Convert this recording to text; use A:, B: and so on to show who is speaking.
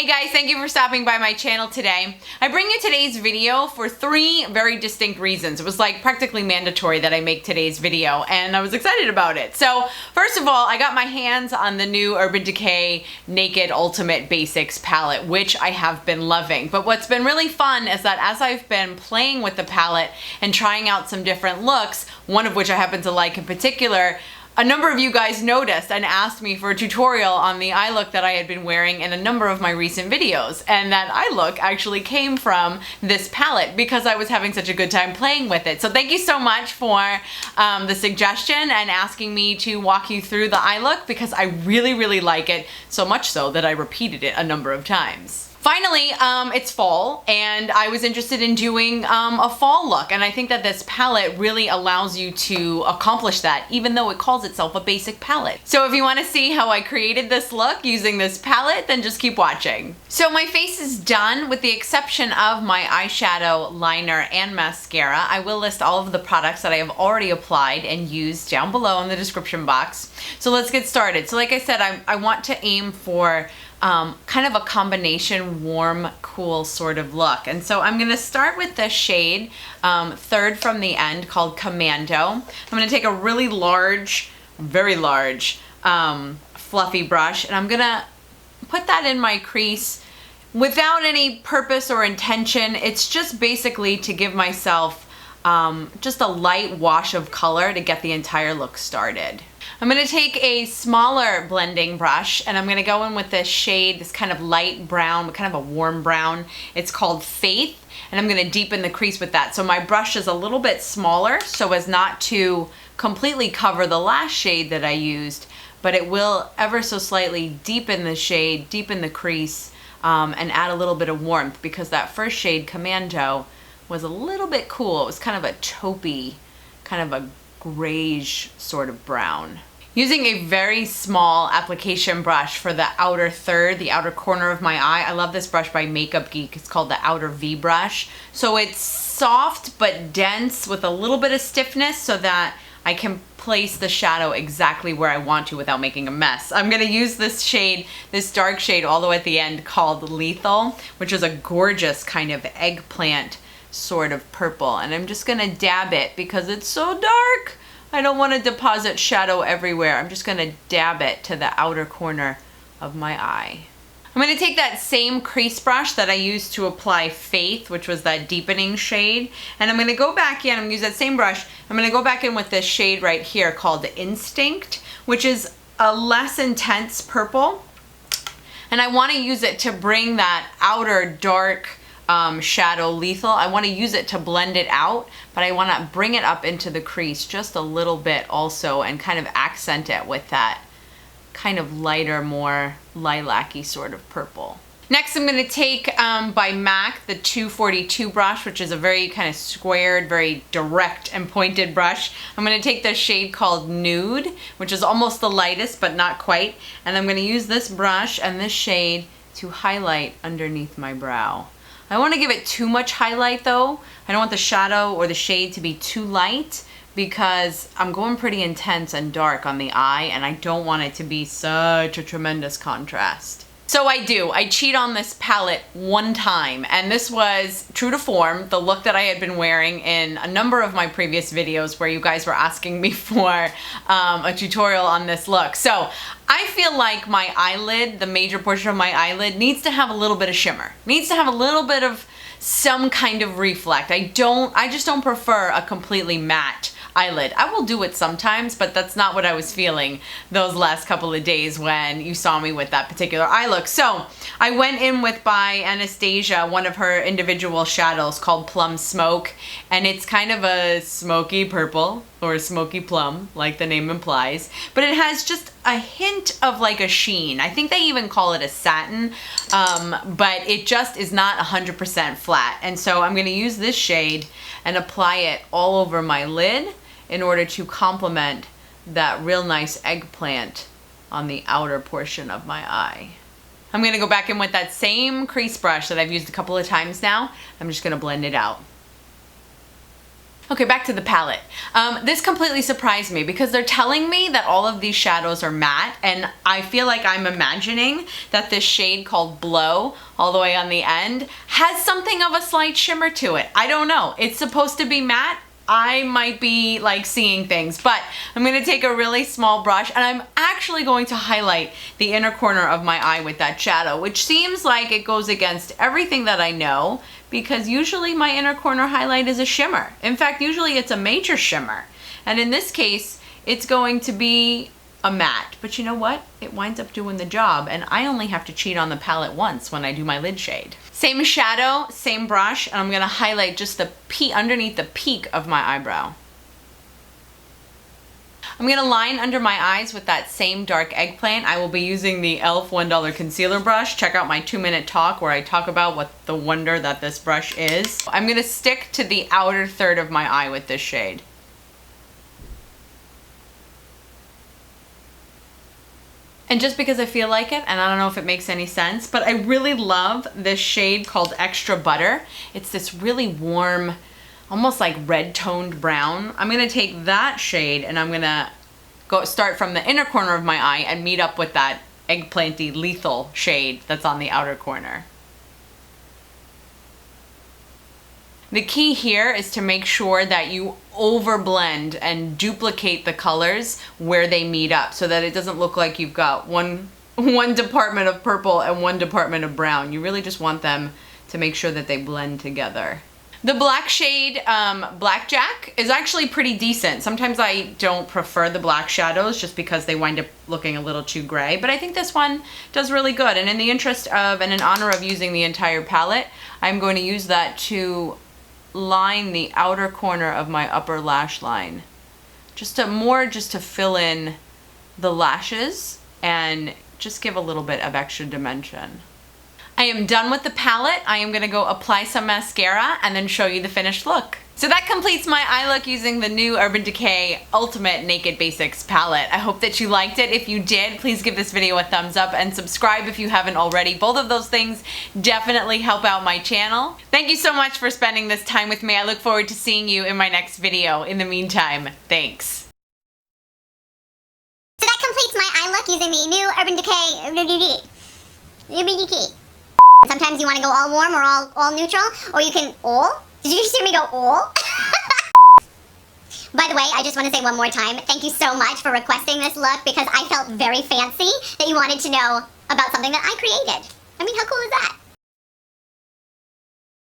A: Hey guys, thank you for stopping by my channel today. I bring you today's video for three very distinct reasons. It was like practically mandatory that I make today's video and I was excited about it. So first of all, I got my hands on the new Urban Decay Naked Ultimate Basics palette, which I have been loving. But what's been really fun is that as I've been playing with the palette and trying out some different looks, one of which I happen to like in particular, a number of you guys noticed and asked me for a tutorial on the eye look that I had been wearing in a number of my recent videos. And that eye look actually came from this palette because I was having such a good time playing with it. So thank you so much for the suggestion and asking me to walk you through the eye look because I really like it, so much so that I repeated it a number of times. Finally, it's fall and I was interested in doing a fall look, and I think that this palette really allows you to accomplish that even though it calls itself a basic palette. So if you want to see how I created this look using this palette, then just keep watching. So my face is done with the exception of my eyeshadow, liner, and mascara. I will list all of the products that I have already applied and used down below in the description box. So let's get started. So like I said, I want to aim for kind of a combination warm, cool sort of look. And so I'm gonna start with the shade third from the end called Commando. I'm gonna take a really large, very large fluffy brush, and I'm gonna put that in my crease without any purpose or intention. It's just basically to give myself just a light wash of color to get the entire look started. I'm going to take a smaller blending brush and I'm going to go in with this shade, this kind of light brown, kind of a warm brown. It's called Faith, and I'm going to deepen the crease with that. So my brush is a little bit smaller so as not to completely cover the last shade that I used, but it will ever so slightly deepen the shade, deepen the crease, and add a little bit of warmth because that first shade, Commando, was a little bit cool. It was kind of a taupey, kind of a grayish sort of brown. Using a very small application brush for the outer third, the outer corner of my eye. I love this brush by Makeup Geek. It's called the Outer V brush. So it's soft but dense with a little bit of stiffness so that I can place the shadow exactly where I want to without making a mess. I'm gonna use this shade, this dark shade all the way at the end called Lethal, which is a gorgeous kind of eggplant sort of purple, and I'm just gonna dab it because it's so dark. I don't want to deposit shadow everywhere. I'm just gonna dab it to the outer corner of my eye. I'm gonna take that same crease brush that I used to apply Faith, which was that deepening shade, and I'm gonna go back in, I'm gonna use that same brush, I'm gonna go back in with this shade right here called Instinct, which is a less intense purple, and I wanna use it to bring that outer dark shadow Lethal. I want to use it to blend it out, but I want to bring it up into the crease just a little bit also and kind of accent it with that kind of lighter, more lilac-y sort of purple. Next, I'm going to take by MAC the 242 brush, which is a very kind of squared, very direct and pointed brush. I'm going to take the shade called Nude, which is almost the lightest but not quite, and I'm going to use this brush and this shade to highlight underneath my brow. I don't want to give it too much highlight though. I don't want the shadow or the shade to be too light because I'm going pretty intense and dark on the eye and I don't want it to be such a tremendous contrast. So I cheat on this palette one time, and this was true to form, the look that I had been wearing in a number of my previous videos where you guys were asking me for a tutorial on this look. So I feel like my eyelid, the major portion of my eyelid, needs to have a little bit of shimmer, needs to have a little bit of some kind of reflect. I just don't prefer a completely matte eyelid. I will do it sometimes, but that's not what I was feeling those last couple of days when you saw me with that particular eye look. So I went in with, by Anastasia, one of her individual shadows called Plum Smoke, and it's kind of a smoky purple or smoky plum, like the name implies, but it has just a hint of like a sheen. I think they even call it a satin, but it just is not 100% flat. And so I'm going to use this shade and apply it all over my lid in order to complement that real nice eggplant on the outer portion of my eye. I'm going to go back in with that same crease brush that I've used a couple of times now. I'm just going to blend it out. Okay, back to the palette. This completely surprised me because they're telling me that all of these shadows are matte, and I feel like I'm imagining that this shade called Blow, all the way on the end, has something of a slight shimmer to it. I don't know. It's supposed to be matte. I might be like seeing things, but I'm gonna take a really small brush and I'm actually going to highlight the inner corner of my eye with that shadow, which seems like it goes against everything that I know, because usually my inner corner highlight is a shimmer. In fact, usually it's a major shimmer. And in this case, it's going to be a matte. But you know what? It winds up doing the job, and I only have to cheat on the palette once when I do my lid shade. Same shadow, same brush, and I'm gonna highlight just the underneath the peak of my eyebrow. I'm gonna line under my eyes with that same dark eggplant. I will be using the e.l.f. $1 concealer brush. Check out my 2-minute talk where I talk about what the wonder that this brush is. I'm gonna stick to the outer third of my eye with this shade. And just because I feel like it, and I don't know if it makes any sense, but I really love this shade called Extra Butter. It's this really warm, almost like red toned brown. I'm gonna take that shade and I'm gonna start from the inner corner of my eye and meet up with that eggplanty lethal shade that's on the outer corner. The key here is to make sure that you overblend and duplicate the colors where they meet up so that it doesn't look like you've got one department of purple and one department of brown. You really just want them to make sure that they blend together. The black shade, Blackjack, is actually pretty decent. Sometimes I don't prefer the black shadows just because they wind up looking a little too gray, but I think this one does really good. And in the interest of, and in honor of using the entire palette, I'm going to use that to line the outer corner of my upper lash line. Just to fill in the lashes and just give a little bit of extra dimension. I am done with the palette. I am gonna go apply some mascara and then show you the finished look. So that completes my eye look using the new Urban Decay Ultimate Naked Basics palette. I hope that you liked it. If you did, please give this video a thumbs up and subscribe if you haven't already. Both of those things definitely help out my channel. Thank you so much for spending this time with me. I look forward to seeing you in my next video. In the meantime, thanks.
B: So that completes my eye look using the new Urban Decay. Sometimes you want to go all warm or all neutral, or you can all. Did you just hear me go all? By the way, I just want to say one more time, thank you so much for requesting this look because I felt very fancy that you wanted to know about something that I created. I mean, how cool is that?